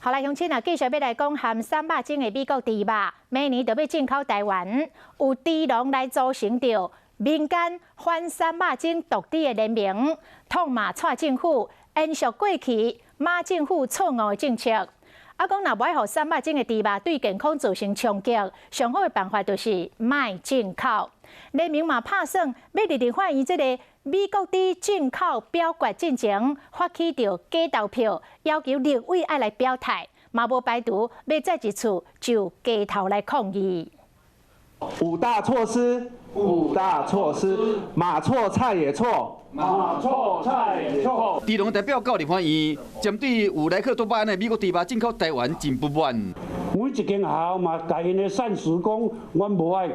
好啦，乡亲啊，继续要来讲含3肉精的美国猪肉，明年就要进口台湾，有猪农来组成着民间反3肉精毒猪的联盟，痛骂蔡政府延续过去马政府错误的政策。啊，讲若要互3肉精的猪肉对健康造成冲击，上好的办法就是卖进口。联盟嘛拍算要立法院这个美国猪进口表决进前，发起着假投票，要求立委爱来表态，嘛无排除要再一次就街头来抗议。5大措施，5大措施，马错菜也错，马错菜也错。猪农代表到立法院，针对有莱克多巴胺的美国猪肉进口台湾真不满。每一间校嘛，甲因的善事讲，阮无爱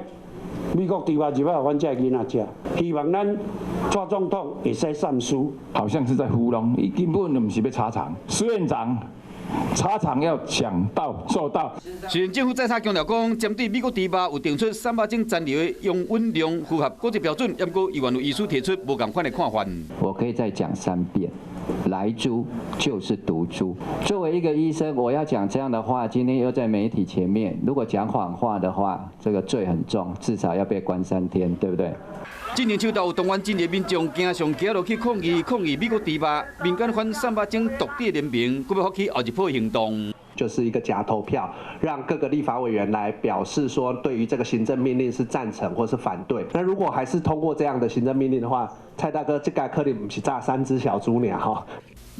美国猪肉入来阮这囡仔食，希望咱蔡总统会使善思。好像是在糊弄，伊根本就不是要查厂。苏院长。查厂要想到做到。虽然政府再三强调讲，针对美国猪肉有定出3肉精残留的用温量符合国际标准，不过议员有医师提出无同款的看法。我可以再讲3遍，来猪就是毒猪。作为一个医生，我要讲这样的话，今天又在媒体前面，如果讲谎话的话，这个罪很重，至少要被关3天，对不对？今年秋到有台湾真侪民众行上街路去抗议美国猪肉，民间反3肉精毒猪联盟，佮要发起后一波行动。就是一个假投票，让各个立法委员来表示说，对于这个行政命令是赞成或是反对。那如果还是通过这样的行政命令的话，蔡大哥这个可能不是炸3只小猪鸟哈。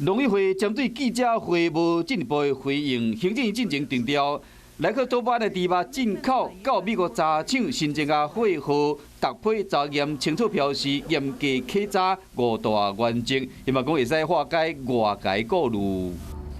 农委会针对记者会无进一步的回应，行政院进前定调。莱克多巴胺的猪肉进口到美国查厂，新增加会后特批查验清楚表示严格稽查5大原则，伊嘛讲会使化解外界顾虑。